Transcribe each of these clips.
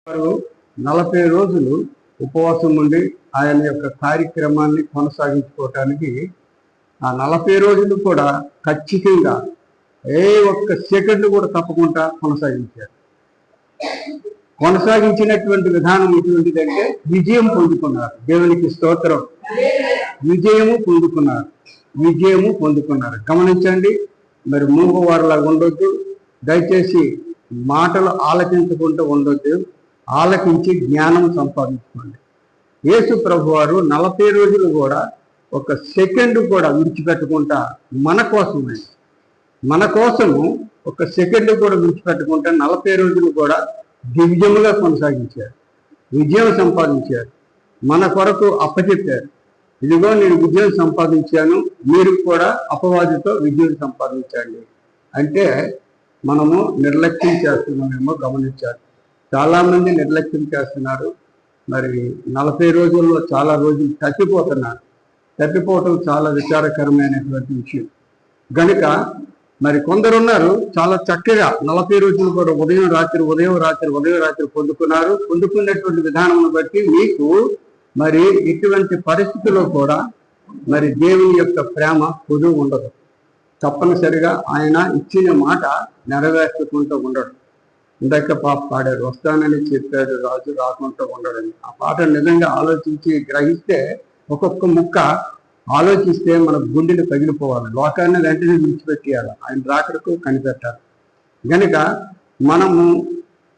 వారు 40 రోజులు ఉపవాసం ఉండి ఆయన యొక్క కార్యక్రమాన్ని కొనసాగించుకోవటానికి ఆ 40 రోజులు కూడా ఖచ్చితంగా ఏ ఒక్క సెకండ్ కూడా తప్పకుండా కొనసాగించారు. కొనసాగించినటువంటి విధానం ఎటువంటిదంటే విజయం పొందుకున్నారు. దేవునికి స్తోత్రం. విజయము పొందుకున్నారు. గమనించండి, మరి మూగవారిలాగా ఉండొద్దు. దయచేసి మాటలు ఆలకించకుండా ఉండొద్దు. ఆలకించి జ్ఞానం సంపాదించుకోండి. యేసు ప్రభు వారు 40 రోజులు కూడా ఒక సెకండ్ కూడా విడిచిపెట్టకుండా మన కోసము ఒక సెకండ్ కూడా విడిచిపెట్టకుండా 40 రోజులు కూడా దివ్యముగా కొనసాగించారు. విజయం సంపాదించారు. మన కొరకు అప్పచెప్పారు. ఇదిగో నేను విజయం సంపాదించాను, మీరు కూడా అపవాదితో విజయం సంపాదించండి అంటే మనము నిర్లక్ష్యం చేస్తున్నామేమో గమనించాలి. చాలామంది నిర్లక్ష్యం చేస్తున్నారు. మరి 40 రోజుల్లో చాలా రోజులు తప్పిపోవటం చాలా విచారకరమైనటువంటి విషయం. గనుక మరి కొందరున్నారు చాలా చక్కగా 40 రోజులు కూడా ఉదయం రాత్రి పొందుకున్నారు. పొందుకున్నటువంటి విధానం బట్టి మీకు మరి ఇటువంటి పరిస్థితుల్లో కూడా మరి దేవుని యొక్క ప్రేమ పొదువు ఉండదు. తప్పనిసరిగా ఆయన ఇచ్చిన మాట నెరవేర్చుకుంటూ ఉండడు. ఇందాక పాడారు, వస్తానని చెప్పాడు రాజు రాకుండా ఉండడని. ఆ పాట నిజంగా ఆలోచించి గ్రహిస్తే, ఒక్కొక్క ముక్క ఆలోచిస్తే మన గుండెలు పగిలిపోవాలి. లోకాన్ని వెంటనే విడిచిపెట్టేయాలి, ఆయన రాకడకు కనిపెట్టాలి. కనుక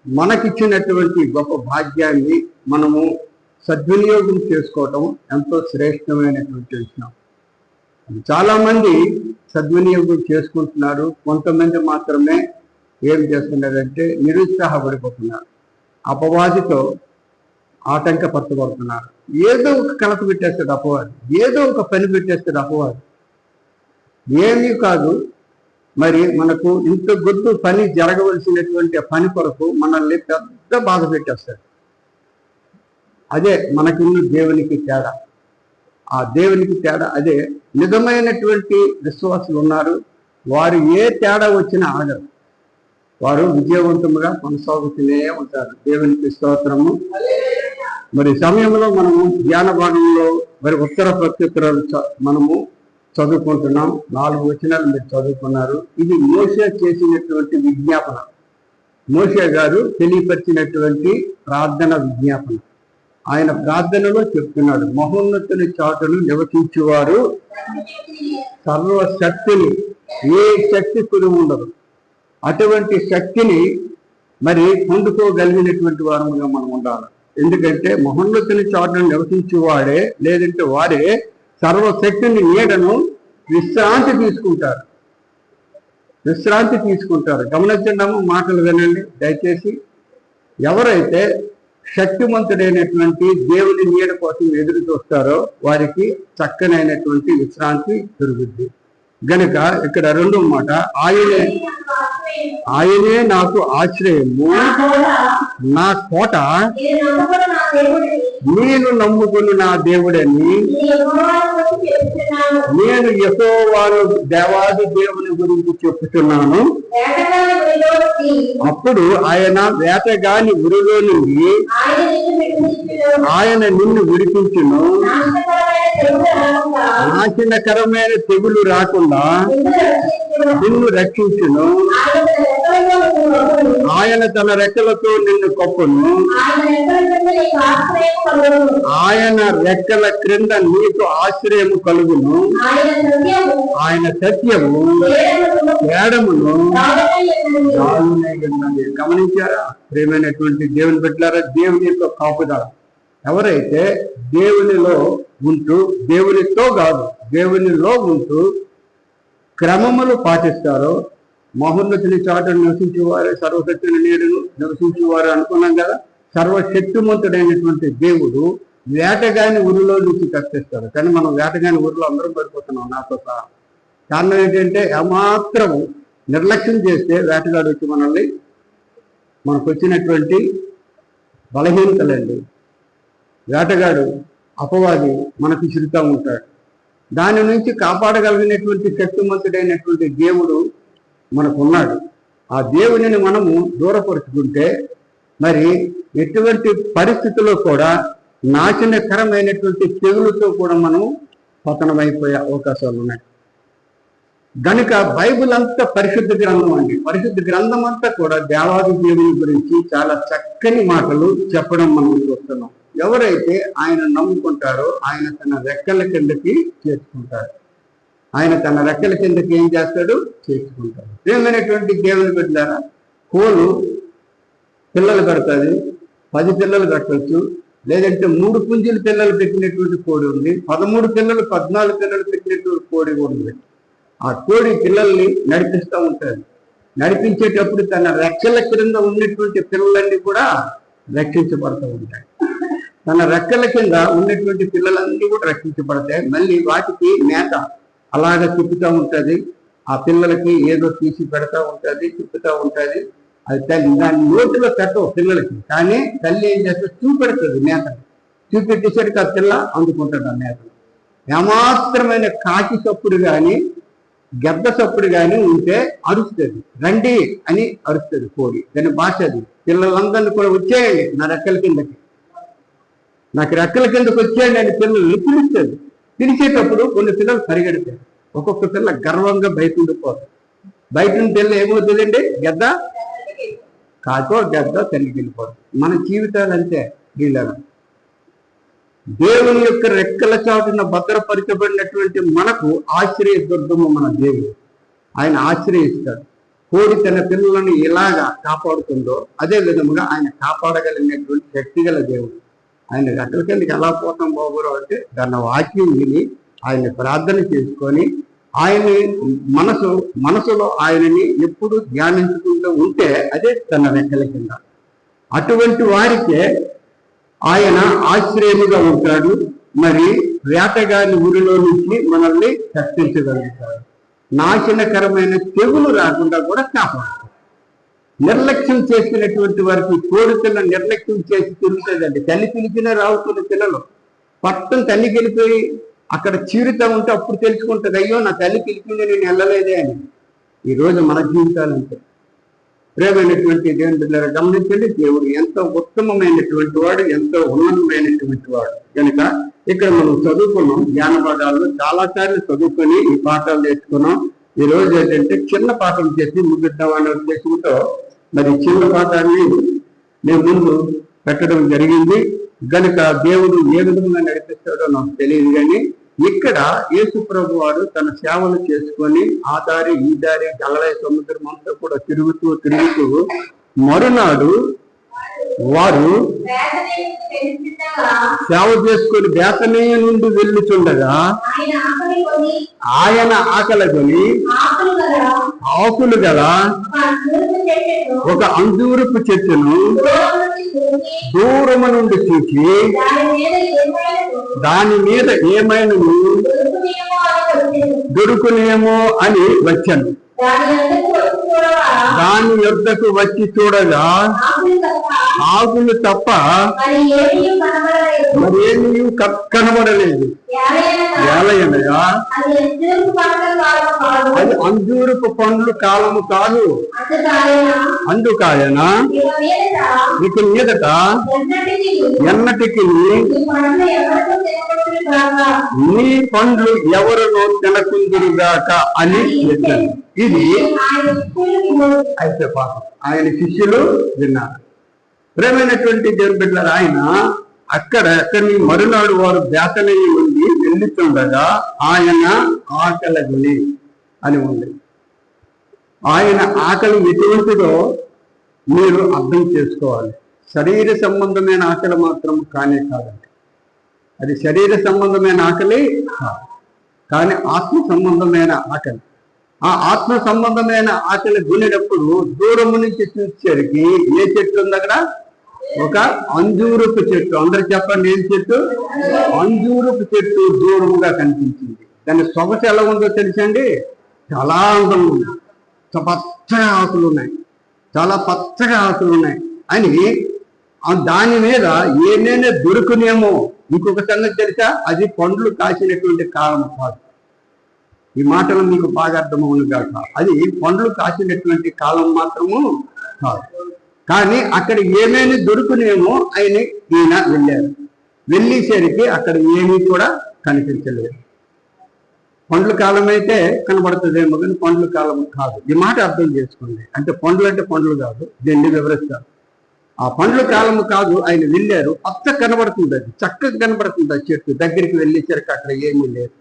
మనకిచ్చినటువంటి గొప్ప భాగ్యాన్ని మనము సద్వినియోగం చేసుకోవటం ఎంతో శ్రేష్టమైనటువంటి విషయం. చాలా మంది సద్వినియోగం చేసుకుంటున్నారు. కొంతమంది మాత్రమే ఏం చేస్తున్నారంటే నిరుత్సాహపడిపోతున్నారు, అపవాదితో ఆటంకపరచబడుతున్నారు. ఏదో ఒక కలత పెట్టేస్తాడు అపవాది, ఏదో ఒక పని పెట్టేస్తాడు అపవాది. ఏమీ కాదు, మరి మనకు ఇంత గొప్ప పని జరగవలసినటువంటి పని కొరకు మనల్ని పెద్ద బాధ పెట్టేస్తాడు. అదే మనకున్న దేవునికి తేడా. ఆ దేవునికి తేడా అదే. నిజమైనటువంటి విశ్వాసులు ఉన్నారు, వారు ఏ తేడా వచ్చినా ఆగరు. వారు విజయవంతంగా కొనసాగుతూనే ఉంటారు. దేవునికి స్తోత్రము. మరి సమయంలో మనము ధ్యాన భాగంలో మరి ఉత్తర ప్రత్యుత్తరాలు మనము చదువుకుంటున్నాం. 4 వచనాలు మీరు చదువుకున్నారు. ఇది మోషే చేసినటువంటి విజ్ఞాపన. మోషే గారు తెలియపరిచినటువంటి ప్రార్థన విజ్ఞాపన. ఆయన ప్రార్థనలో చెప్తున్నాడు, మహోన్నతుని చాటును నివసించేవారు సర్వశక్తిని, ఏ శక్తి కుదువు ఉండదు, అటువంటి శక్తిని మరి పొందుకోగలిగినటువంటి వారముగా మనం ఉండాలి. ఎందుకంటే మహోన్నతుని చాటును నివసించేవాడే, లేదంటే వారే సర్వశక్తిని నీడను విశ్రాంతి తీసుకుంటారు. గమనించండి, మాటలు వినండి దయచేసి. ఎవరైతే శక్తిమంతుడైనటువంటి దేవుని నీడ కోసం ఎదురు చూస్తారో వారికి చక్కనైనటువంటి విశ్రాంతి దొరుకుద్ది. గనుక ఇక్కడ 2వ మాట, ఆయనే నాకు ఆశ్రయము, నా కోట, నేను నమ్ముకుని నా దేవుడని. నేను యెహోవాను దేవాది దేవుని గురించి చెప్పుతున్నాను. అప్పుడు ఆయన వేటగాని ఉరిలో నుండి ఆయన నిన్ను విడిపించును, నాశనకరమైన తెగులు రాకుండా నిన్ను రక్షించును. ఆయన తన రెక్కలతో నిన్ను కప్పును, ఆయన రెక్కల క్రింద నీకు ఆశ్రయము కలుగును. ఆయన సత్యము వేడమును. గమనించారా ప్రియమైనటువంటి దేవుని బిడ్డలారా? దేవుని యొక్క కాపుదల. ఎవరైతే దేవునిలో ఉంటూ, దేవునితో కాదు దేవునిలో ఉంటూ క్రమములు పాటిస్తారో, మహోన్నతుని చాటును నివసించేవారే సర్వశక్తిని నీడను నివసించేవారు అనుకున్నాం కదా. సర్వశక్తిమంతుడైనటువంటి దేవుడు వేటగాని ఊరిలో నుంచి తప్పిస్తాడు. కానీ మనం వేటగాని ఊరిలో అందరం పడిపోతున్నాం, నాతో సహా. కారణం ఏంటంటే, ఏమాత్రం నిర్లక్ష్యం చేస్తే వేటగాడు వచ్చి మనకు వచ్చినటువంటి బలహీనతలండి. వేటగాడు అపవాది మనకు చిరుతా ఉంటాడు. దాని నుంచి కాపాడగలిగినటువంటి శక్తిమంతుడైనటువంటి దేవుడు మనకున్నాడు. ఆ దేవునిని మనము దూరపరుచుకుంటే మరి ఎటువంటి పరిస్థితుల్లో కూడా నాశనకరమైనటువంటి తెగులతో కూడా మనం పతనమైపోయే అవకాశాలు ఉన్నాయి. గనుక బైబిల్ అంతా పరిశుద్ధ గ్రంథం అండి. పరిశుద్ధ గ్రంథం అంతా కూడా దేవాది దేవుని గురించి చాలా చక్కని మాటలు చెప్పడం మనం చూస్తున్నాం. ఎవరైతే ఆయన నమ్ముకుంటారో ఆయన తన రెక్కల కిందకి చేర్చుకుంటాడు. ఆయన తన రెక్కల కిందకి ఏం చేస్తాడు? చేర్చుకుంటాడు. ప్రియమైనటువంటి దేవుని బిడ్డలారా, కోలు పిల్లలు కడుతుంది, 10 పిల్లలు కట్టవచ్చు. లేదంటే 3 పుంజులు పిల్లలు పెట్టినటువంటి కోడి ఉంది, 13 పిల్లలు 14 పిల్లలు పెట్టినటువంటి కోడి కూడా ఉంది. ఆ కోడి పిల్లల్ని నడిపిస్తూ ఉంటుంది. నడిపించేటప్పుడు తన రెక్కల క్రింద ఉన్నటువంటి పిల్లలన్నీ కూడా రక్షించబడుతూ ఉంటాయి. తన రెక్కల కింద ఉన్నటువంటి పిల్లలన్నీ కూడా రక్షించబడతాయి. మళ్ళీ వాటికి మేత అలాగ తిప్పుతూ ఉంటుంది. ఆ పిల్లలకి ఏదో తీసి పెడతా ఉంటుంది, తిప్పుతూ ఉంటుంది. అది తల్లి దాని నోటిలో పెట్టవు పిల్లలకి, కానీ తల్లి ఏం చేస్తే చూపెడుతుంది మేతను. చూపెట్టేసరికి ఆ పిల్ల అందుకుంటుంది ఆ మేతను. ఏమాత్రమైన కాకి సప్పుడు కానీ గద్ద సప్పుడు కానీ ఉంటే అరుస్తుంది, రండి అని అరుస్తుంది కోడి. దాని భాష అది. పిల్లలందరినీ కూడా వచ్చేయండి నా రెక్కల కిందకి, నాకు రెక్కల కిందకి వచ్చేయండి అని పిల్లల్ని పిలుస్తుంది. పిలిచేటప్పుడు కొన్ని పిల్లలు పరిగెడతాయి. ఒక్కొక్క పిల్ల గర్వంగా బయట ఉండిపోతాయి. బయట ఉన్న పిల్ల ఏమవుతుందండి? గద్ద కాకో గద్ద తల్లికి వెళ్ళిపోతుంది. మన జీవితాలు అంతే. వీళ్ళను దేవుని యొక్క రెక్కల చాటున భద్రపరచబడినటువంటి మనకు ఆశ్రయ దుర్గము మన దేవుడు. ఆయన ఆశ్రయిస్తాడు. కోడి తన పిల్లలను ఎలాగా కాపాడుతుందో అదే విధముగా ఆయన కాపాడగలిగినటువంటి శక్తి గల దేవుడు. ఆయన రెక్కల కిందకి ఎలా పోతాం బాబురావు అంటే దాన్ని వాక్యం విని ఆయన ప్రార్థన చేసుకొని ఆయన్ని మనసులో ఆయనని ఎప్పుడు ధ్యానించుకుంటూ ఉంటే అదే తన రెక్కల కింద. అటువంటి వారికే ఆయన ఆశ్రయముగా ఉంటాడు. మరి వేటగాని ఊరిలో నుంచి మనల్ని రక్షించగలుగుతాడు. నాశనకరమైన తెగులు రాకుండా కూడా కాపాడుతాడు. నిర్లక్ష్యం చేసినటువంటి వారికి కోడిపిల్ల నిర్లక్ష్యం చేసి తిరుగుతుందండి. తల్లి పిలిచినా రావుతున్న పిల్లలు పట్టం తల్లికి వెళ్ళిపోయి అక్కడ చీరుతా ఉంటే అప్పుడు తెలుసుకుంటుంది, అయ్యో నా తల్లి పిలిచింది నేను వెళ్ళలేదే అని. ఈరోజు మన జీవితాలు అంటే ప్రేమైనటువంటి దేవుని బిడ్డలారా గమనించండి. దేవుడు ఎంతో ఉత్తమమైనటువంటి వాడు, ఎంతో ఉన్నతమైనటువంటి వాడు. కనుక ఇక్కడ మనం చదువుకున్నాం జ్ఞాన పాఠాలు చాలాసార్లు చదువుకొని ఈ పాఠాలు నేర్చుకున్నాం. ఈ రోజు ఏంటంటే చిన్న పాఠం చేసి ముగిద్దామనే ఉద్దేశంతో మరి చిన్న పాఠాన్ని నేను ముందు పెట్టడం జరిగింది. గనుక దేవుడు ఏ విధంగా నడిపిస్తాడో నాకు తెలియదు. కానీ ఇక్కడ యేసు ప్రభు వారు తన సేవలు చేసుకొని ఆ దారి ఈ దారి గలలయ సముద్రం అంతా కూడా తిరుగుతూ మరునాడు వారు సేవ చేసుకొని బేతనీయ నుండి వెళ్ళుచుండగా ఆయన ఆకలి కొని ఆకులు గల ఒక అంజూరపు చెట్టును దూరము నుండి చూసి దాని మీద ఏమైనా దొరుకునేమో అని వచ్చాను. దాని యొద్దకు వచ్చి చూడగా ఆకులు తప్ప మరేమీ కనబడలేదు. ఏలయనగా అది అంజూరపు పండ్లు కాలము కాదు. అందుకాయన ఇక మీదట ఎన్నటికి నీ పండ్లు ఎవరినో తినకుందురుగాక అని చెప్పాను. ఇది అయితే పాపం ఆయన శిష్యులు విన్నారు. ప్రేమైనటువంటి దేవుని బిడ్డలారా, ఆయన అక్కడి మరునాడు వారు బేతనీయ నుండి వెళ్ళుతుండగా ఆయన ఆకలి అని ఉంది. ఆయన ఆకలి ఎటువంటిదో మీరు అర్థం చేసుకోవాలి. శరీర సంబంధమైన ఆకలి మాత్రం కానే కాదండి. అది శరీర సంబంధమైన ఆకలి కాదు, కానీ ఆత్మ సంబంధమైన ఆకలి. ఆ ఆత్మ సంబంధమైన ఆకలి గునేటప్పుడు దూరము నుంచి చూసేసరికి ఏ చెట్టు ఉంది అక్కడ? ఒక అంజూరపు చెట్టు. అందరు చెప్పండి, ఏం చెట్టు? అంజూరపు చెట్టు దూరముగా కనిపించింది. దాని సొగసు ఎలా ఉందో తెలుసండి? చాలా అందంగా ఉంది. పచ్చగా ఆకులు ఉన్నాయి, చాలా పచ్చగా ఆకులు ఉన్నాయి అని దాని మీద ఏమైనా దొరుకునేమో. ఇంకొక సంగతి తెలుసా? అది పండ్లు కాసినటువంటి కాలం కాదు. ఈ మాటలు మీకు బాగా అర్థమవును కాక, అది పండ్లు కాసినటువంటి కాలం మాత్రము కాదు. కానీ అక్కడ ఏమేమి దొరుకునేమో ఈయన వెళ్ళారు. వెళ్ళేసరికి అక్కడ ఏమీ కూడా కనిపించలేదు. పండ్ల కాలం అయితే కనబడుతుందేమో కానీ పండ్ల కాలం కాదు. ఈ మాట అర్థం చేసుకోండి. అంటే పండ్లు కాదు, దీన్ని వివరిస్తారు. ఆ పండ్ల కాలము కాదు. ఆయన వెళ్ళారు, కనబడుతుంది, అది చక్కగా కనబడుతుంది. ఆ చెట్టు దగ్గరికి వెళ్ళేసరికి అక్కడ ఏమీ లేదు.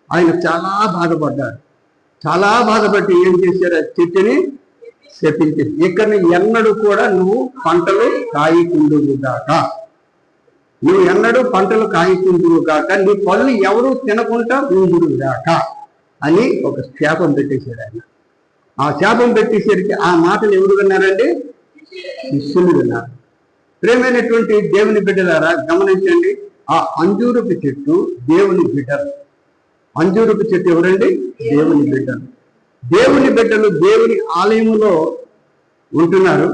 ఆయన చాలా బాధపడ్డారు. చాలా బాధపడి ఏం చేశారు? ఆ చెట్టుని శపించింది. ఇక్కడ ఎన్నడూ కూడా నువ్వు పంటలు కాయకుందువు గాక, నువ్వు ఎన్నడూ పంటలు కాయకుందువు గాక, నీ పళ్ళు ఎవరు తినకుండా ఉందురు గాక అని ఒక శాపం పెట్టేశాడు ఆయన. ఆ శాపం పెట్టేసరికి ఆ మాటలు ఎవరు విన్నారండి? శిష్యులు విన్నారు. ప్రేమైనటువంటి దేవుని బిడ్డలారా గమనించండి, ఆ అంజూరపు చెట్టు దేవుని బిడ్డలు. అంజూరపు చెట్టు ఎవరండి? దేవుని బిడ్డలు. దేవుని బిడ్డలు దేవుని ఆలయంలో ఉంటున్నారు.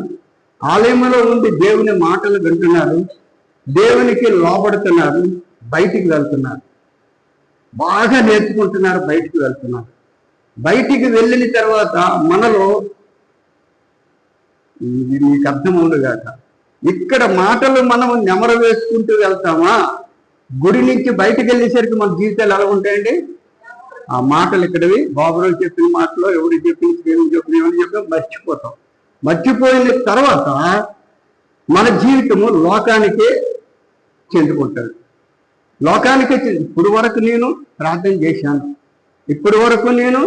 ఆలయంలో ఉండి దేవుని మాటలు వింటున్నారు, దేవునికి లోపడుతున్నారు, బయటికి వెళ్తున్నారు, బాగా నేర్చుకుంటున్నారు, బయటికి వెళ్తున్నారు. బయటికి వెళ్ళిన తర్వాత మనలో ఇది మీకు అర్థం ఉండగాక, ఇక్కడ మాటలు మనం నెమర వేసుకుంటూ వెళ్తామా? గుడి నుంచి బయటకు వెళ్ళేసరికి మన జీవితాలు ఎలా ఉంటాయండి? ఆ మాటలు ఇక్కడవి బాబురావు చెప్పిన మాటలో ఎవరు చెప్పింది ఏమి చెప్పిన మర్చిపోతాం. మర్చిపోయిన తర్వాత మన జీవితము లోకానికే చెందుకుంటుంది. లోకానికే ఇప్పుడు వరకు నేను ప్రార్థన చేశాను, ఇప్పటి వరకు నేను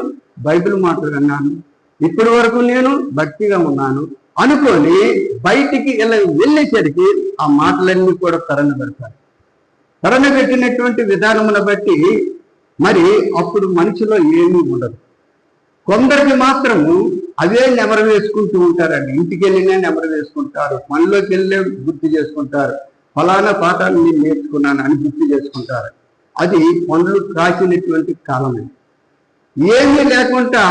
బైబిల్ మాటలు విన్నాను, ఇప్పటి వరకు నేను భక్తిగా ఉన్నాను అనుకొని బయటికి వెళ్ళేసరికి ఆ మాటలన్నీ కూడా పెడతారు. పెట్టినటువంటి విధానమును బట్టి మరి అప్పుడు మనిషిలో ఏమీ ఉండదు. కొందరికి మాత్రము అవే నెమరు వేసుకుంటూ ఉంటారండి. ఇంటికి వెళ్ళినా నెమరు వేసుకుంటారు, పనిలోకి వెళ్ళే గుర్తు చేసుకుంటారు, ఫలానా పాఠాన్ని నేను నేర్చుకున్నాను అని గుర్తు చేసుకుంటారు. అది పండ్లు కాసినటువంటి కాలమే. ఏమీ లేకుండా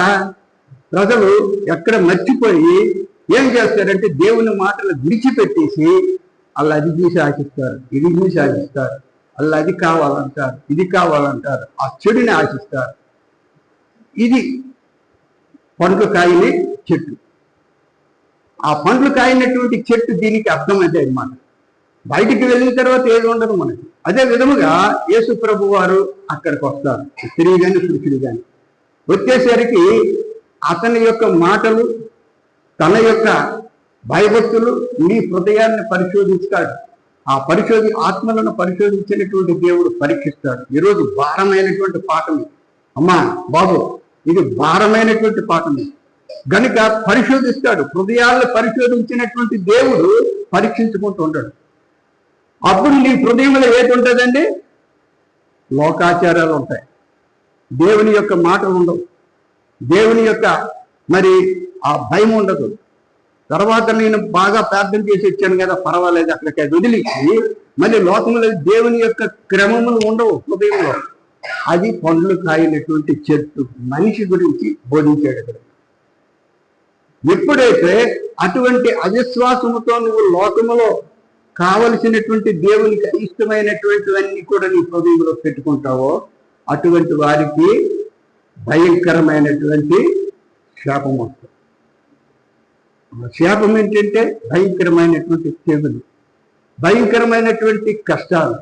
ప్రజలు ఎక్కడ మర్చిపోయి ఏం చేస్తారంటే దేవుని మాటలు విడిచిపెట్టేసి వాళ్ళు అది చూసి ఆశిస్తారు, ఇది చూసి ఆశిస్తారు, వాళ్ళు అది కావాలంటారు, ఇది కావాలంటారు, ఆ చెడుని ఆశిస్తారు. ఇది పండ్లు కాయని చెట్టు. ఆ పండ్లు కాయనటువంటి చెట్టు దీనికి అర్థమైతే అన్నమాట. బయటికి వెళ్ళిన తర్వాత ఏది ఉండదు మనకి. అదే విధముగా యేసు ప్రభు వారు అక్కడికి వస్తారు, స్త్రీ కానీ పురుషుడు కానీ. వచ్చేసరికి అతని యొక్క మాటలు, తన యొక్క భయభక్తులు నీ హృదయాన్ని పరిశోధిస్తాడు. ఆ ఆత్మలను పరిశోధించినటువంటి దేవుడు పరీక్షిస్తాడు. ఈరోజు భారమైనటువంటి పాఠమే అమ్మా బాబు, ఇది భారమైనటువంటి పాఠమే గనుక పరిశోధిస్తాడు. హృదయాలను పరిశోధించినటువంటి దేవుడు పరీక్షించుకుంటూ ఉంటాడు. అప్పుడు నీ హృదయంలో ఏది ఉంటుందండి? లోకాచారాలు ఉంటాయి, దేవుని యొక్క మాటలు ఉండవు, దేవుని యొక్క మరి ఆ భయం ఉండదు. తర్వాత నేను బాగా ప్రార్థన చేసి వచ్చాను కదా, పర్వాలేదు, అక్కడికి వదిలిసి మళ్ళీ లోకంలో దేవుని యొక్క క్రమములు ఉండవు హృదయంలో. అది పండ్లు కాయనటువంటి చెట్టు మనిషి గురించి బోధించాడు. ఎప్పుడైతే అటువంటి అవిశ్వాసముతో నువ్వు లోకములో కావలసినటువంటి దేవునికి ఇష్టమైనటువంటివన్నీ కూడా నీ హృదయంలో పెట్టుకుంటావో అటువంటి వారికి భయంకరమైనటువంటి శాపం వస్తుంది. శాపం ఏంటంటే భయంకరమైనటువంటి తెగులు, భయంకరమైనటువంటి కష్టాలు,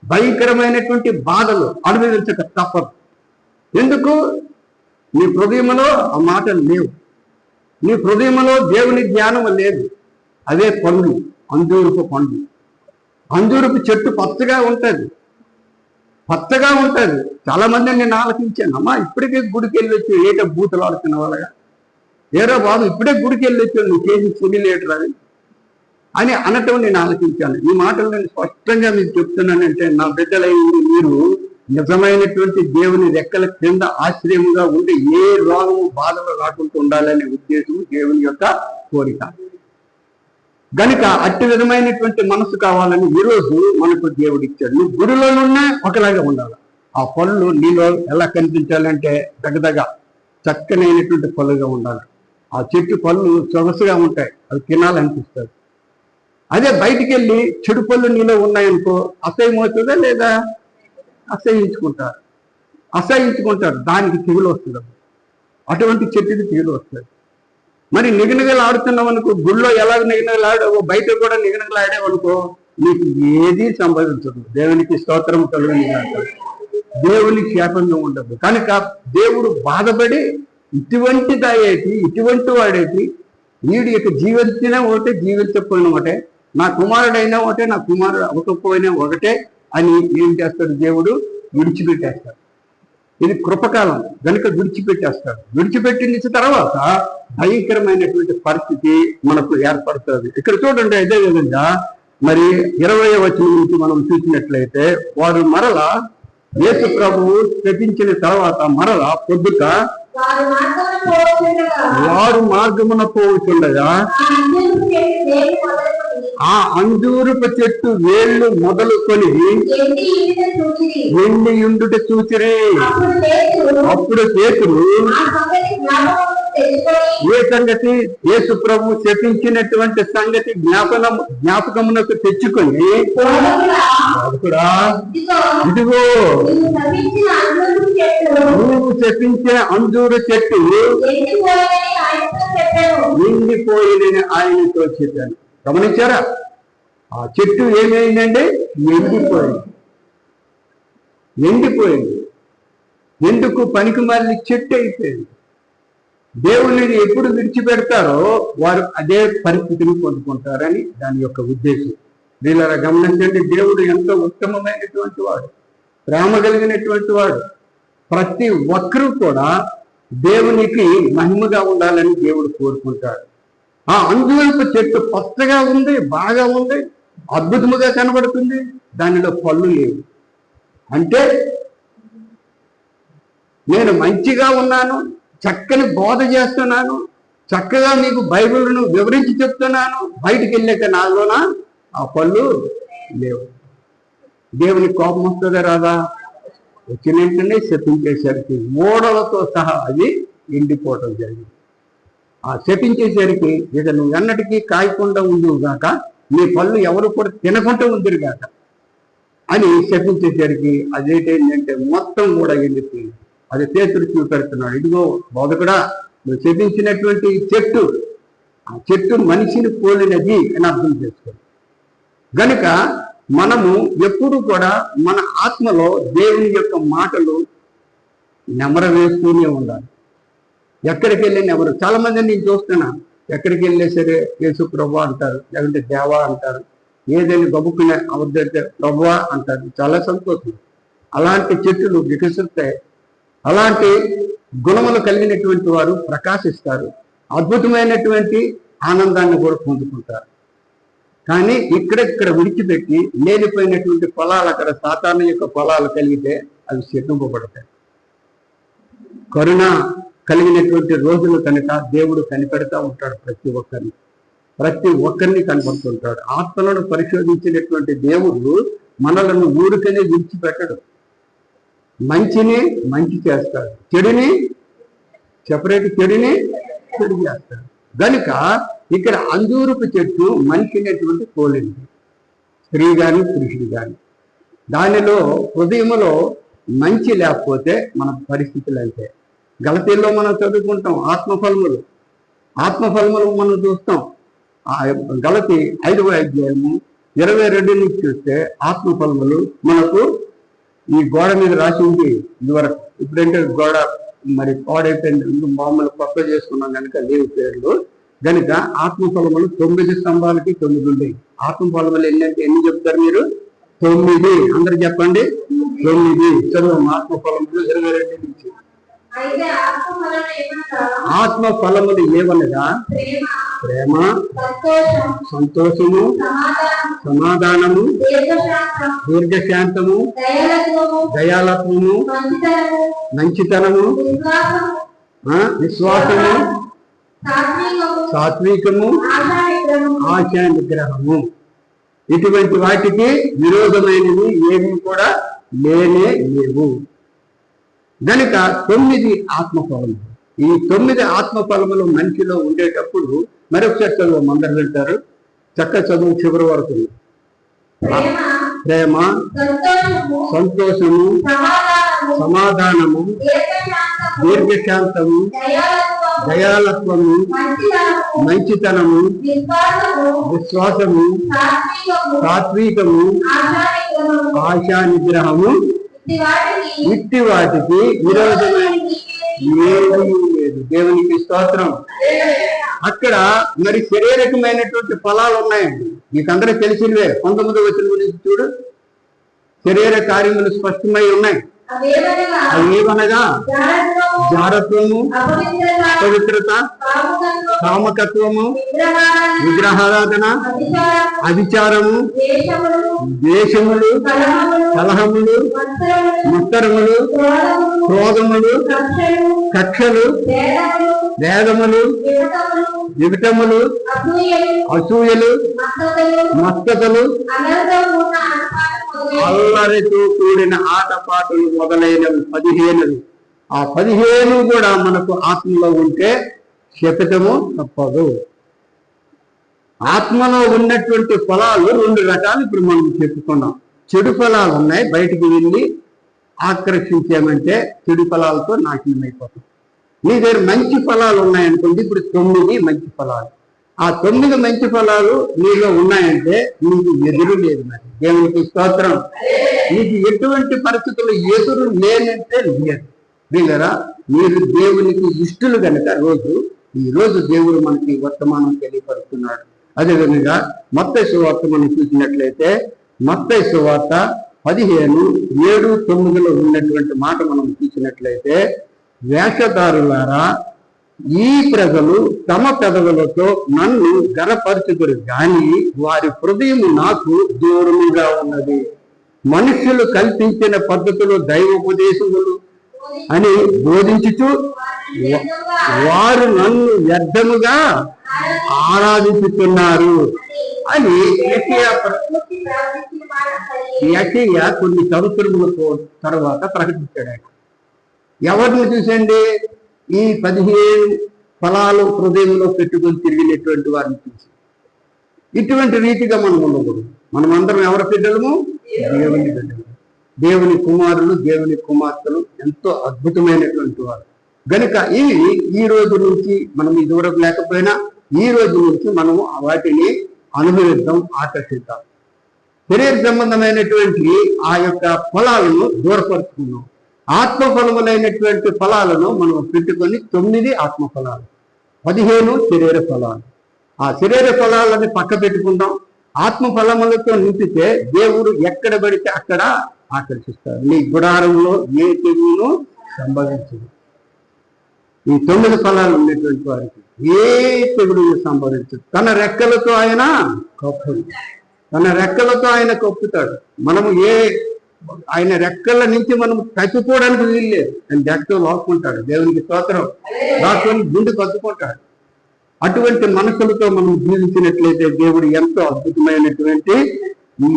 భయంకరమైనటువంటి బాధలు అనుభవించక తప్పదు. ఎందుకు? నీ హృదయంలో ఆ మాటలు లేవు, నీ హృదయంలో దేవుని జ్ఞానం లేదు. అదే పండ్లు, అంజూరపు పండ్లు. అంజూరపు చెట్టు పచ్చగా ఉంటుంది, పచ్చగా ఉంటుంది. చాలా మంది నేను ఆలోచించాను, అమ్మా ఇప్పటికే గుడికి వెళ్ళి వచ్చి ఏట బూతులు ఆడుతున్న వాళ్ళగా, ఏరో బాబు ఇప్పుడే గుడికి వెళ్ళి వచ్చాను, నువ్వు చేసి ఫుడ్ లేటర్ అని అనటం నేను ఆలోచించాను. ఈ మాటలు నేను స్పష్టంగా మీకు చెప్తున్నానంటే, నా బిడ్డలైంది మీరు నిజమైనటువంటి దేవుని రెక్కల క్రింద ఆశ్రయముగా ఉండి ఏ రోగము బాధలు రాకుండా ఉండాలనే ఉద్దేశం దేవుని యొక్క కోరిక. గనుక అట్టి విధమైనటువంటి మనసు కావాలని ఈరోజు మనకు దేవుడు ఇచ్చాడు. నువ్వు గుడిలోనున్నా ఒకలాగా ఉండాలి. ఆ పళ్ళు నీలో ఎలా కనిపించాలంటే దగ్గదగ చక్కనైనటువంటి పళ్ళుగా ఉండాలి. ఆ చెట్టు పళ్ళు సొగసుగా ఉంటాయి, అవి తినాలనిపిస్తుంది. అదే బయటికి వెళ్ళి చెడు పళ్ళు నీలో ఉన్నాయనుకో అసహ్యమవుతుందా లేదా? అసహించుకుంటారు, దానికి తెగులు వస్తుంది. అటువంటి చెట్టుకి తెగులు వస్తుంది. మరి నిగనగలు ఆడుతున్నావు అనుకో, గుళ్ళో ఎలా నిగనగలాడావో బయట కూడా నిగనగలాడావనుకో నీకు ఏది సంభవించదు. దేవునికి స్తోత్రం కలుగుని గాక. దేవునికి శాపంగా ఉండదు. కనుక దేవుడు బాధపడి ఇటువంటి వాడేటి వీడి యొక్క జీవించినా ఒకటే, జీవించకపోయినా ఒకటే, నా కుమారుడైనా ఒకటే, నా కుమారుడు అవ్వకపోయినా ఒకటే అని ఏం చేస్తాడు దేవుడు? విడిచిపెట్టేస్తాడు. ఇది కృపకాలం కనుక విడిచిపెట్టేస్తాడు. విడిచిపెట్టిన తర్వాత భయంకరమైనటువంటి పరిస్థితి మనకు ఏర్పడుతుంది. ఇక్కడ చూడండి, అదే విధంగా మరి 20వ వచనం నుంచి మనం చూసినట్లయితే, వారు మరలా యేసు ప్రభువు శపించిన తర్వాత మరలా పొద్దుట వారు మార్గమున పోవుచుండగా ఆ అంజూరపు చెట్టు వేళ్ళు మొదలుకొని ఎండి ఉండుట చూసిరి. అప్పుడు పేతురు ఏ సంగతి? యేసు ప్రభు శపించినటువంటి సంగతి జ్ఞాపకమునకు తెచ్చుకొని, ఇదిగో నువ్వు శపించే అంజూరు చెట్టు ఎండిపోయిందని ఆయనతో చెప్పాను. గమనించారా? ఆ చెట్టు ఏమైందంటే ఎండిపోయింది. ఎందుకు? పనికి మళ్ళీ చెట్టు అయిపోయింది. దేవుళ్ళని ఎప్పుడు విడిచిపెడతారో వారు అదే పరిస్థితిని పొందుకుంటారని దాని యొక్క ఉద్దేశం. వీళ్ళ గమనించండి, దేవుడు ఎంతో ఉత్తమమైనటువంటి వాడు, ప్రేమ కలిగినటువంటి వాడు. ప్రతి ఒక్కరూ కూడా దేవునికి మహిమగా ఉండాలని దేవుడు కోరుకుంటాడు. ఆ అంజూరపు చెట్టు పచ్చగా ఉంది, బాగా ఉంది, అద్భుతముగా కనబడుతుంది, దానిలో పళ్ళు లేవు. అంటే నేను మంచిగా ఉన్నాను, చక్కని బోధ చేస్తున్నాను, చక్కగా మీకు బైబిల్ను వివరించి చెప్తున్నాను, బయటికి వెళ్ళాక నాలోన ఆ పళ్ళు లేవు. దేవునికి కోపం వస్తుందా రాదా? వచ్చినట్టునే శపించేసరికి ఓడలతో సహా అది ఎండిపోవటం జరిగింది. ఆ శపించేసరికి ఇక నువ్వు ఎన్నటికీ కాయకుండా ఉండువు గాక, నీ పళ్ళు ఎవరు కూడా తినకుండా ఉందిరు గాక అని శపించేసరికి అదేంటంటే మొత్తం కూడా ఎండిపోయింది. అది పేతురు చూపెడుతున్నాడు, ఇదిగో బోధకుడా, నువ్వు శపించినటువంటి చెట్టు, ఆ చెట్టు మనిషిని పోలినది అని అర్థం చేసుకోండి. గనుక మనము ఎప్పుడు కూడా మన ఆత్మలో దేవుని యొక్క మాటలు నెమర వేస్తూనే ఉండాలి. ఎక్కడికి వెళ్ళి నెమరు. చాలా మంది నేను చూస్తున్నా, ఎక్కడికి వెళ్ళే సరే యేసు ప్రభువా అంటారు, లేకుంటే దేవా అంటారు, ఏదైనా గబుక్కునే అవద్దైతే ప్రభువా అంటారు. చాలా సంతోషం. అలాంటి చెట్లు వికసిస్తాయి. అలాంటి గుణములు కలిగినటువంటి వారు ప్రకాశిస్తారు, అద్భుతమైనటువంటి ఆనందాన్ని కూడా పొందుకుంటారు. కానీ ఇక్కడ విడిచిపెట్టి లేనిపోయినటువంటి ఫలాలు, అక్కడ సాతాను యొక్క ఫలాలు కలిగితే అవి శపింపబడతాయి. కరుణ కలిగినటువంటి రోజులు కనుక దేవుడు కనిపెడతా ఉంటాడు. ప్రతి ఒక్కరిని కనపడుతుంటాడు. ఆత్మలను పరిశోధించినటువంటి దేవుడు మనలను ఊరికనే విడిచిపెట్టడు. మంచిని మంచి చేస్తాడు, చెడు చేస్తాడు. గనుక ఇక్కడ అంజూరపు చెట్టు మనిషినటువంటి పోలింది, స్త్రీ గాని పురుషుడు గాని. దానిలో హృదయంలో మంచి లేకపోతే మన పరిస్థితులు అంటే. గలతీల్లో మనం చదువుకుంటాం ఆత్మఫలములు మనం చూస్తాం. గలతీ 5వ అధ్యాయము 22 నుంచి చూస్తే ఆత్మఫలములు మనకు ఈ గోడ మీద రాసి ఉంది ఇదివరకు. ఇప్పుడంటే గోడ మరి పాడైపోయింది, మామూలు కొత్త చేసుకున్నాం కనుక లేవు పేర్లు. కనుక ఆత్మఫలములు 9 స్తంభాలకి 9 ఉండేవి. ఆత్మఫలములు ఎన్ని చెప్తారు మీరు? 9. అందరు చెప్పండి, 9. చదువు ఆత్మఫలములు 22 నుంచి. ఆత్మ ఫలములు ఏవనగా ప్రేమ, సంతోషము, సమాధానము, దీర్ఘశాంతము, దయాలత్వము, మంచితనము, విశ్వాసము, సాత్వికము, ఆశా నిగ్రహము. ఇటువంటి వాటికి విరోధమైనవి ఏవి కూడా లేనే లేవు. గనుక 9 ఆత్మఫలములు. ఈ 9 ఆత్మఫలములు మనిషిలో ఉండేటప్పుడు మరొకసారి చదువు, అందరు వెళ్తారు చక్క చదువు చివరి వరకు. ప్రేమ, సంతోషము, సమాధానము, దీర్ఘశాంతము, దయాలత్వము, మంచితనము, విశ్వాసము, సాత్వికము, ఆశా నిగ్రహము, ఇట్టి వాటికి విరోధమైన ఏమీ లేదు. దేవునికి స్తోత్రం. అక్కడ మరి శరీరకమైనటువంటి ఫలాలు ఉన్నాయండి, మీకందరూ తెలిసినవే. 19వ వచనం గురించి చూడు. శరీర కార్యములు స్పష్టమై ఉన్నాయి. అవేవనగా జారత్వము, పవిత్రత, కామకత్వము, విగ్రహారాధన, అవిచారము, ద్వేషములు, కలహములు, మత్సరములు, క్రోధములు, కక్షలు, వేదములు, వికటములు, అసూయలు, మస్తతలు, అల్లరితో కూడిన ఆటపాటలు మొదలైనవి 15. ఆ 15 కూడా మనకు ఆత్మలో ఉంటే శపథము తప్పదు. ఆత్మలో ఉన్నటువంటి ఫలాలు 2 రకాలు ఇప్పుడు మనం చెప్పుకున్నాం. చెడు ఫలాలు ఉన్నాయి, బయటికి వెళ్ళి ఆకర్షించామంటే చెడు ఫలాలతో నాశనమైపోతాం. మీ దగ్గర మంచి ఫలాలు ఉన్నాయనుకోండి, ఇప్పుడు 9 మంచి ఫలాలు. ఆ 9 మంచి ఫలాలు నీలో ఉన్నాయంటే నీకు ఎదురు లేదు. మరి దేవునికి స్తోత్రం. నీకు ఎటువంటి పరిస్థితులు ఎదురు లేనంటే లేదు. వీళ్ళరా, మీరు దేవునికి ఇష్టలు కనుక ఈ రోజు దేవుడు మనకి వర్తమానం తెలియపరుస్తున్నాడు. అదేవిధంగా మత్తయి సువార్త మనం చూసినట్లయితే, మత్తయి సువార్త 15:7-9 ఉన్నటువంటి మాట మనం చూసినట్లయితే, వేషధారులారా, ఈ ప్రజలు తమ పెదవులతో నన్ను గనపరచుదురు గాని వారి హృదయము నాకు దూరముగా ఉన్నది. మనుష్యులు కల్పించిన పద్ధతులు, దైవోపదేశములు అని బోధించుచు వారు నన్ను వ్యర్థముగా ఆరాధించుతున్నారు అని యెషయా కొన్ని సంవత్సరముల తర్వాత ప్రకటించాడు. ఎవరిని చూసండి? ఈ 15 ఫలాలు హృదయంలో పెట్టుకొని తిరిగినటువంటి వారిని చూసి. ఇటువంటి రీతిగా మనం ఉండకూడదు. మనమందరం ఎవరి బిడ్డలము? దేవుని బిడ్డలు, దేవుని కుమారులు, దేవుని కుమార్తెలు, ఎంతో అద్భుతమైనటువంటి వారు. గనుక ఈ రోజు నుంచి మనం ఈ దూరం లేకపోయినా ఈ రోజు నుంచి మనము వాటిని అనుభవిద్దాం, ఆకర్షిద్దాం. శరీర సంబంధమైనటువంటి ఆ యొక్క ఫలాలను దూరపరుచుకున్నాం. ఆత్మఫలములైనటువంటి ఫలాలను మనం పెట్టుకొని 9 ఆత్మఫలాలు, 15 శరీర ఫలాలు. ఆ శరీర ఫలాలని పక్క పెట్టుకుందాం. ఆత్మఫలములతో నింపితే దేవుడు ఎక్కడ పడితే అక్కడ ఆకర్షిస్తాడు. నీ గుడారంలో ఏ తెగులు సంభవించదు. ఈ 9 ఫలాలు ఉన్నటువంటి వారికి ఏ తెగులు సంభవించదు. తన రెక్కలతో ఆయన కప్పుడు, తన రెక్కలతో ఆయన కప్పుతాడు. మనము ఆయన రెక్కల నుంచి మనం తగ్గిపోవడానికి వీల్లేదు. ఆయన రెక్కలు లాక్కుంటాడు. దేవునికి స్తోత్రం. లాక్కొని గుండె కట్టుకుంటాడు. అటువంటి మనసులతో మనం జీవించినట్లయితే దేవుడు ఎంతో అద్భుతమైనటువంటి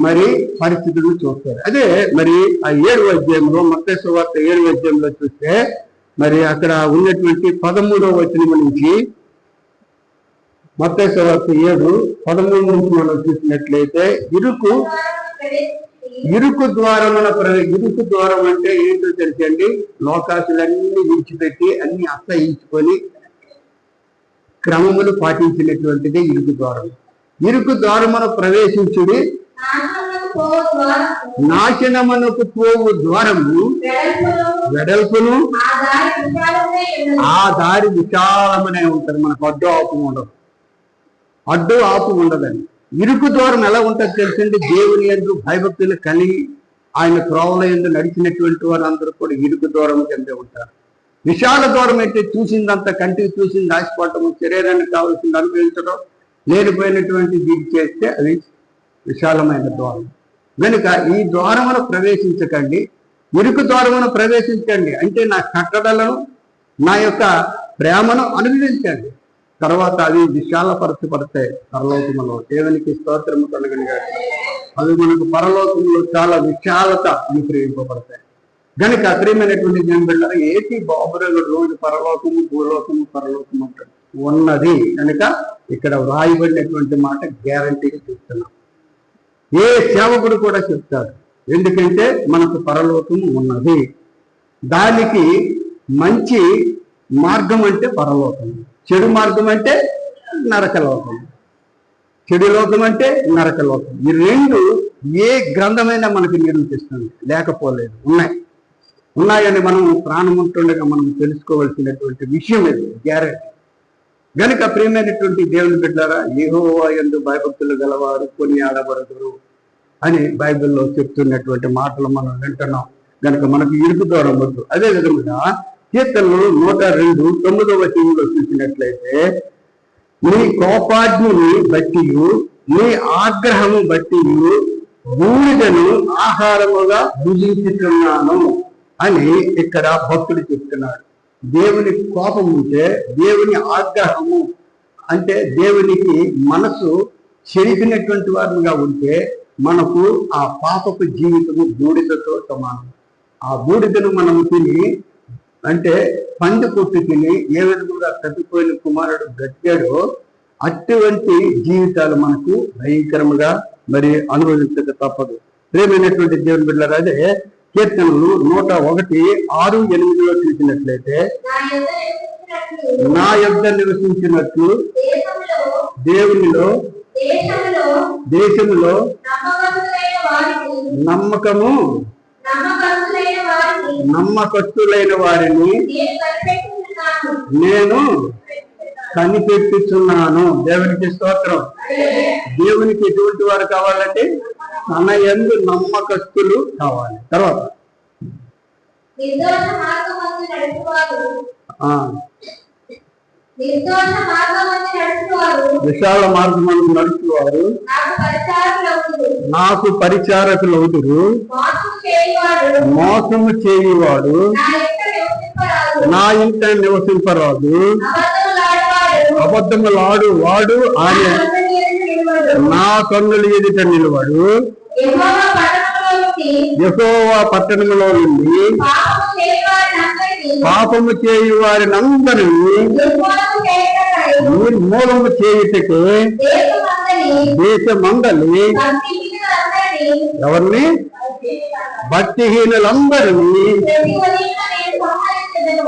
మరి పరిస్థితులను చూస్తారు. అదే మరి ఆ 7వ అధ్యాయంలో, మత్తయి సువార్త 7వ అధ్యాయంలో చూస్తే మరి అక్కడ ఉన్నటువంటి 13వ వచనం నుంచి, మత్తయి సువార్త 7:13 నుంచి మనం చూసినట్లయితే, ఇరుకు ద్వారం అంటే ఏంటో తెలుసండి? లోకాసులన్నీ విడిచిపెట్టి అన్ని అసహించుకొని క్రమములు పాటించినటువంటిదే ఇరుకు ద్వారం. ఇరుకు ద్వారమును ప్రవేశించుడి, నాశనమునకు పోవు ద్వారము వెడల్పును, ఆ దారి విశాలమనే ఉంటుంది. మనకు అడ్డు ఆపు ఉండదని. ఇరుకు ద్వారం ఎలా ఉంటుంది తెలుసండి? దేవుని యందు భయభక్తులు కలిగి ఆయన త్రోవల యందు నడిచినటువంటి వారు అందరూ కూడా ఇరుకు ద్వారం కిందే ఉంటారు. విశాల ద్వారం అయితే చూసిందంత, కంటికి చూసింది ఆశపడటము, శరీరానికి కావాల్సింది అనుభవించడం, లేనిపోయినటువంటి దీన్ని చేస్తే అది విశాలమైన ద్వారం. కనుక ఈ ద్వారమును ప్రవేశించకండి, ఇరుకు ద్వారమును ప్రవేశించండి. అంటే నా కట్టడలను, నా యొక్క ప్రేమను అనుభవించండి. తర్వాత అవి విశాలపరచబడతాయి పరలోకములో. దేవునికి స్తోత్రము కలుగునుగా. అవి మనకు పరలోకంలో చాలా విశాలత అనుగ్రహింపబడతాయి. కనుక ప్రియమైనటువంటి జనబిడ్డలారా, ఏటి బాబురాలు రోజు పరలోకము, భూలోకము, పరలోకము ఉన్నది కనుక ఇక్కడ వ్రాయబడినటువంటి మాట గ్యారంటీగా చెప్తున్నాం. ఏ సేవకుడు కూడా చెప్తాడు. ఎందుకంటే మనకు పరలోకము ఉన్నది. దానికి మంచి మార్గం అంటే పరలోకం, చెడు మార్గం అంటే నరకలోకం. చెడు లోకం అంటే నరకలోకం. ఈ రెండు ఏ గ్రంథమైనా మనకి నిరూపిస్తుంది, లేకపోలేదు, ఉన్నాయని మనం ప్రాణం ఉంటుండగా మనం తెలుసుకోవాల్సినటువంటి విషయం ఇది, గ్యారెంటీ. గనుక ప్రియమైనటువంటి దేవుని బిడ్డలారా, యెహోవా యందు భయభక్తులు గలవారు కొనియాడబడుదురు అని బైబిల్లో చెప్తున్నటువంటి మాటలు మనం వింటున్నాం. గనుక మనకు ఇరుకు దూరం వద్దు. అదే విధంగా కీర్తనలు 102:9 చూసినట్లయితే, నీ కోపాగ్నిని బట్టి నీ ఆగ్రహము బట్టి బూడిదను ఆహారముగా భుజించుతున్నాను అని ఇక్కడ భక్తుడు చెప్తున్నాడు. దేవుని కోపం ఉంటే, దేవుని ఆగ్రహము అంటే దేవునికి మనసు చెరిపినటువంటి వారుగా ఉంటే మనకు ఆ పాపపు జీవితము బూడిదతో సమానం. ఆ బూడిదను మనం తిని, అంటే పంది కొట్టు తిని ఏ విధంగా తప్పిపోయిన కుమారుడు బ్రతికాడో అటువంటి జీవితాలు మనకు భయంకరంగా మరి అనుభవించక తప్పదు. ప్రేమైనటువంటి దేవుని బిడ్డలారా, అదే కీర్తనలు 101:6-8 చూసినట్లయితే, నా యొద్ద నివసించినట్లు దేవునిలో దేశములో నమ్మకస్తులైన వారిని నేను కనిపెట్టుచున్నాను. దేవునికి స్తోత్రం. దేవునికి ఎటువంటి వారు కావాలంటే తన యందు నమ్మకస్తులు కావాలి. తర్వాత విశాల మార్గమందు నడుచువారు నాకు పరిచారకులు అవుతురు. మోసము చేయువాడు నా ఇంట నివసింపరాదు. అబద్ధములాడు వాడు ఆయన నా కన్నుల ఎదుట నిలవాడు. యెహోవా పట్టణంలో నుండి పాపము చేయు వారినందరినీ నిర్మూలము చేయుటకు దేశమందలి ఎవరిని? భక్తిహీనులందరినీ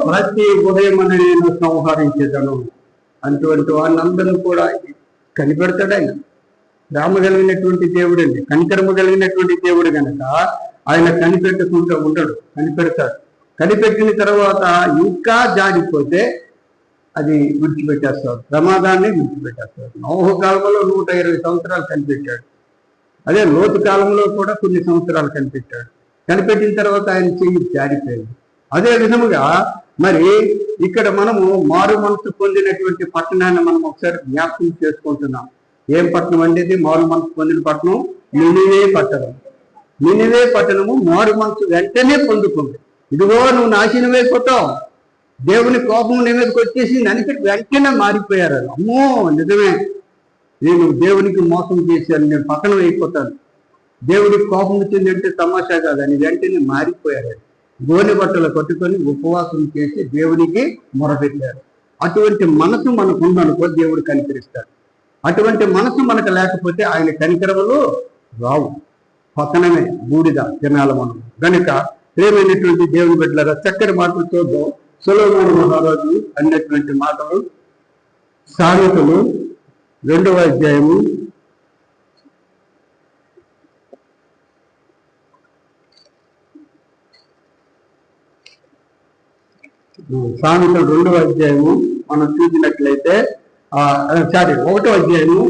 ప్రతి ఉదయం నేను సంహరించదను. అటువంటి వారిని కూడా కనిపెడతాడు ఆయన. ప్రేమ కలిగినటువంటి దేవుడు అండి, కనికరము కలిగినటువంటి దేవుడు కనుక ఆయన కనిపెట్టుకుంటూ ఉంటాడు, కనిపెడతాడు. కనిపెట్టిన తర్వాత ఇంకా జారిపోతే అది విడిచిపెట్టేస్తాడు, ప్రమాదాన్ని విడిచిపెట్టేస్తాడు. నోహు కాలంలో 120 సంవత్సరాలు కనిపెట్టాడు. అదే లోతు కాలంలో కూడా కొన్ని సంవత్సరాలు కనిపెట్టాడు. కనిపెట్టిన తర్వాత ఆయన చెయ్యి జారిపోయింది. అదే విధముగా మరి ఇక్కడ మనము మారు మనసు పొందినటువంటి పట్టణాన్ని మనం ఒకసారి జ్ఞాపకం చేసుకుంటున్నాం. ఏం పట్టణం అనేది? మారు మనసు పొందిన పట్టణం నినివే పట్టణం. నినివే పట్టణము మారు మనసు వెంటనే పొందుకుంది. ఇదిగో నువ్వు నాశనమైపోతావు, దేవుని కోపం నీ మీదకి వచ్చేసి ననికి వెంటనే మారిపోయారు. అమ్మో నిజమే, నేను దేవునికి మోసం చేశాను, నేను పట్టణం అయిపోతాను, దేవుడికి కోపం వచ్చిందంటే తమాషా కాదని వెంటనే మారిపోయారు. గోనె బట్టలు కట్టుకొని ఉపవాసం చేసి దేవునికి మొరపెట్టారు. అటువంటి మనసు మనకు ఉందనుకో దేవుడు కనికరిస్తాడు. అటువంటి మనసు మనకు లేకపోతే ఆయన కనికరములు రావు, పతనమే, బూడిద తినాలి మనం. కనుక ప్రేమైనటువంటి దేవుని బిడ్డలారా, చక్కటి మాటలు చూద్దాం. సొలొమోను మహారాజు అన్నటువంటి మాటలు సామెతలు 2వ అధ్యాయము 2వ అధ్యాయము మనం చూసినట్లయితే 1వ అధ్యాయము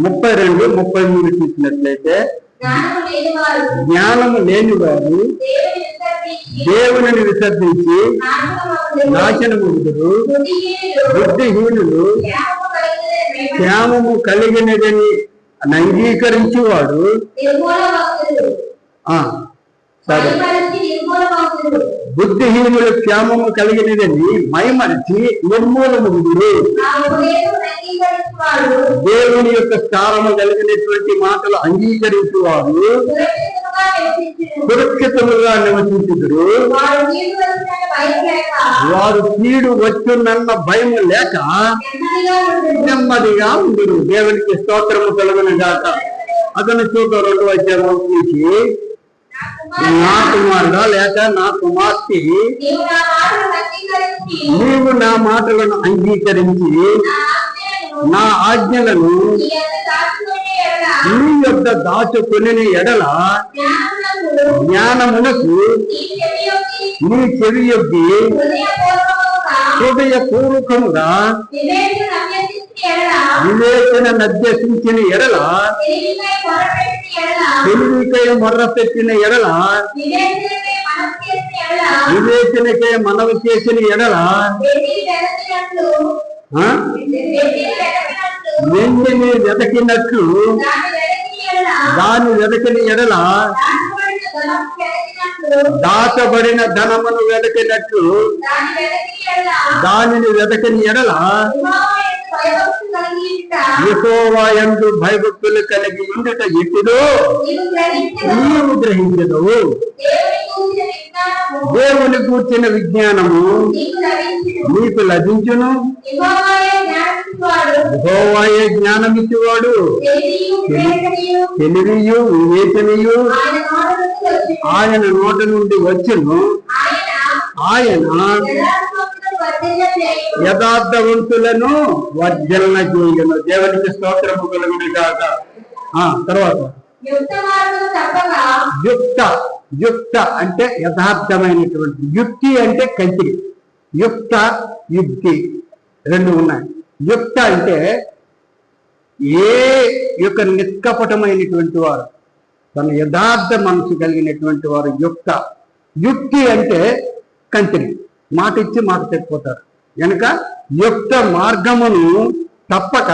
32, 33 చూసినట్లయితే, జ్ఞానము లేని వారు దేవుని విసర్జించి నాశనముందురు. బుద్ధిహీనులు క్షేమము కలిగినదని అంగీకరించేవాడు సరే, బుద్ధిహీనులు క్షేమము కలిగినదని మైమరిచి నిర్మూలముందురు. దేవుని యొక్క స్థానము కలిగినటువంటి మాటలు అంగీకరించేవారు సురక్షితముగా నివసించుదురు. వారు కీడు వచ్చునన్న భయం లేక నెమ్మదిగా ఉండురు. దేవునికి స్తోత్రము కలుగును గాక. అతని చూద్దాం 2వ అధ్యాయం నుంచి. నా కుమారుడా లేక నా కుమార్తె నీవు నా మాటలను అంగీకరించి నా ఆజ్ఞలను నీ యొద్ద దాచుకుని ఎడల జ్ఞానమునకు నీ చెవి యొగ్గి హృదయపూర్వకముగా వివేచన నభ్యసించిన ఎడల తెలివికై మొర్ర పెట్టిన ఎడల వివేచనకై మనవి చేసిన ఎడల వెండిని వెతకినట్లు దాన్ని వెతకిన ఎడల దాచబడిన ధనమును వెతకినట్లు దానిని వెతకని ఎడల యెహోవా యందు భయభక్తులు కలిగి ఉండుట ఎట్టిదో నీవు గ్రహించదవు. దేవుని కూర్చిన విజ్ఞానము నీకు లభించును. యెహోవాయే జ్ఞానమిచ్చువాడు, తెలివియు వివేచనయు ఆయన నోట నుండి వచ్చును. ఆయన యథార్థవంతులను వర్జన చేయను. దేవునికి స్తోత్రము కలుగును గాక. తర్వాత యుక్త అంటే యథార్థమైనటువంటి, యుక్తి అంటే కంచిరి. యుక్త యుక్తి రెండు ఉన్నాయి. యుక్త అంటే ఏ యొక్క నిష్కపటమైనటువంటి వారు, తన యథార్థ మనసు కలిగినటువంటి వారు యుక్త. యుక్తి అంటే కంచిరి, మాట ఇచ్చి మాట తెచ్చిపోతారు కనుక యుక్త మార్గమును తప్పక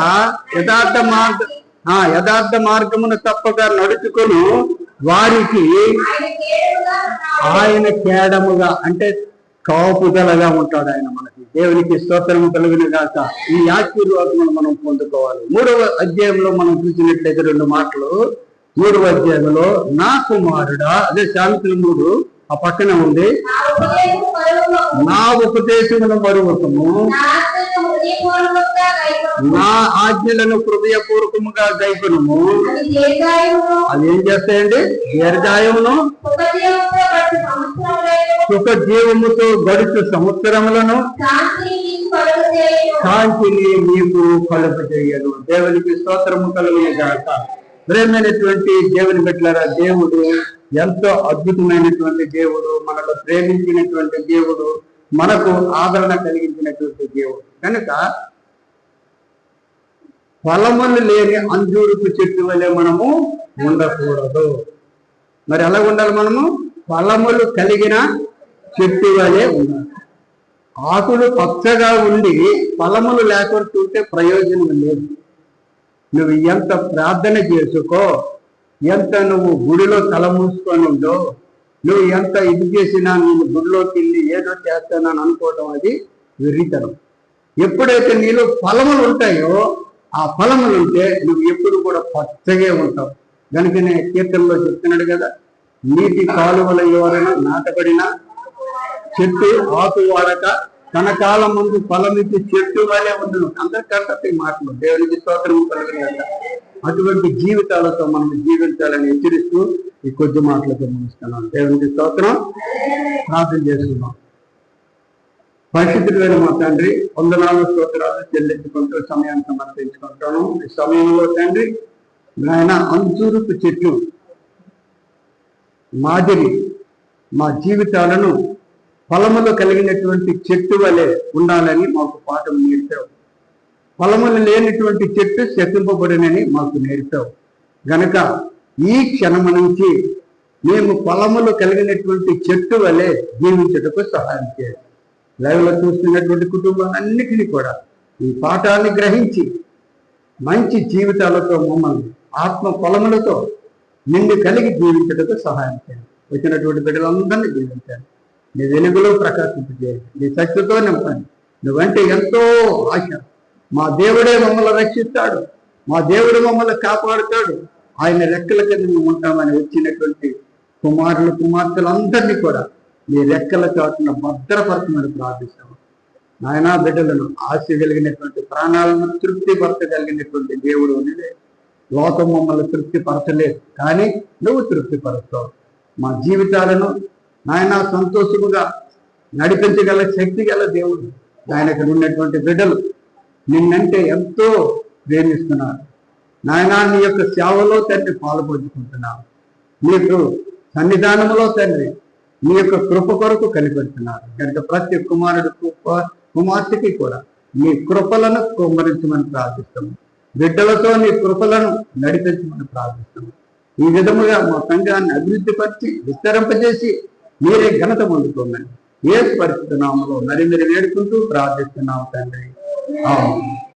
యథార్థ మార్గమును తప్పక నడుచుకొని వారికి ఆయన కేడముగా అంటే కాపుదలగా ఉంటాడు ఆయన మనకి. దేవునికి స్తోత్రము కలుగును గాక. ఈ ఆశీర్వాదమును మనం పొందుకోవాలి. 3వ అధ్యాయంలో మనం చూసినట్లయితే 2 మాటలు. 3వ అధ్యాయంలో నా కుమారుడా, అదే సామెతలు 3 ఆ పక్కన ఉంది, నా ఉపదేశమును మరువకము, నా ఆజ్ఞలను హృదయపూర్వకముగా గైకొనుము. అది ఏం చేస్తాయండి? దీర్ఘాయువును సుఖ జీవముతో గడుచు సంవత్సరములను శాంతిని నీకు కలుగజేయను. దేవునికి స్తోత్రము కలుగును గాక. ప్రేమైనటువంటి దేవుని బిడ్డలారా, దేవుడు ఎంతో అద్భుతమైనటువంటి దేవుడు, మనకు ప్రేమించినటువంటి దేవుడు, మనకు ఆదరణ కలిగించినటువంటి దేవుడు. కనుక ఫలములు లేని అంజూరుపు చెట్టు వలె మనము ఉండకూడదు. మరి ఎలా ఉండాలి? మనము ఫలములు కలిగిన చెట్టు వలె ఉండాలి. ఆకులు పచ్చగా ఉండి ఫలములు లేకుండా చూస్తే ప్రయోజనం లేదు. నువ్వు ఎంత ప్రార్థన చేసుకో, ఎంత నువ్వు గుడిలో తల మూసుకొని ఉండో, నువ్వు ఎంత ఇది చేసినా నేను గుడిలోకి వెళ్ళి ఏదో చేస్తానని అనుకోవటం అది వెర్రితనం. ఎప్పుడైతే నీలో ఫలములు ఉంటాయో ఆ ఫలములు ఉంటే నువ్వు ఎప్పుడు కూడా పచ్చగా ఉంటావు. కనుకనే కీర్తనలో చెప్తున్నాడు కదా, నీటి కాలువల ఎవరైనా నాటబడిన చెట్టు ఆకు వాడక తన కాలం ముందు ఫలమిచ్చి చెట్టు వలె ఉండను. అందరికంటే మాటలు. దేవునికి స్తోత్రం కలుగును. అటువంటి జీవితాలతో మనం జీవించాలని హెచ్చరిస్తూ ఈ కొద్ది మాటలతో ముగిస్తున్నాం. దేవునికి స్తోత్రం. ప్రార్థన చేసుకున్నాం. పరిశుద్ధుడైన మా తండ్రి, వందనాలు స్తోత్రాలు చెల్లించుకుంటూ సమయాన్ని సమర్పించుకుంటాను. ఈ సమయంలో తండ్రి నాయన అంజూరపు చెట్టు మాదిరి మా జీవితాలను ఫలములు కలిగినటువంటి చెట్టు వలె ఉండాలని మాకు పాఠం నేర్పావు. ఫలములు లేనటువంటి చెట్టు శపింపబడినని మాకు నేర్పావు. గనక ఈ క్షణము నుంచి మేము ఫలములు కలిగినటువంటి చెట్టు వలె జీవించుటకు సహాయం చేయాలి. లైవ్లో చూస్తున్నటువంటి కుటుంబాలన్నిటినీ కూడా ఈ పాఠాన్ని గ్రహించి మంచి జీవితాలతో మమ్మల్ని ఆత్మ ఫలములతో నిండి కలిగి జీవించుటకు సహాయం చేయాలి. వచ్చినటువంటి బిడ్డలందరినీ జీవించాలి. నీ వెలుగులో ప్రకాశింపజేయాలి. నీ శక్తితో నింపండి. నువ్వంటే ఎంతో ఆశ. మా దేవుడే మమ్మల్ని రక్షిస్తాడు, మా దేవుడు మమ్మల్ని కాపాడుతాడు, ఆయన రెక్కల కింద మేము ఉంటామని వచ్చినటువంటి కుమారులు కుమార్తెలందరినీ కూడా నీ రెక్కల చాటున భద్రపరచమని ప్రార్థిస్తాము. నాయనా బిడ్డలను ఆశ కలిగినటువంటి ప్రాణాలను తృప్తిపరచగలిగినటువంటి దేవుడు నీవే. లోకం మమ్మల్ని తృప్తిపరచలేదు, కానీ నువ్వు తృప్తిపరుస్తావు. మా జీవితాలను నాయన సంతోషముగా నడిపించగల శక్తి గల దేవుడు. నాయన ఇక్కడ ఉన్నటువంటి బిడ్డలు నిన్నంటే ఎంతో ప్రేమిస్తున్నారు నాయన. నీ యొక్క సేవలో తండ్రి పాల్పంచుకుంటున్నారు. నీకు సన్నిధానంలో తండ్రి నీ యొక్క కృప కొరకు కనిపెడుతున్నారు కనుక ప్రతి కుమారుడు కుమార్తెకి కూడా నీ కృపలను కుమ్మరించమని ప్రార్థిస్తాము. బిడ్డలతో నీ కృపలను నడిపించమని ప్రార్థిస్తాము. ఈ విధముగా మా సంఘాన్ని అభివృద్ధి పరిచి విస్తరింపజేసి మీరే ఘనత పొందుకోమని యేసు పరిశుద్ధ నామములో మరి వేడుకుంటూ ప్రార్థిస్తున్నాము తండ్రి. ఆమేన్.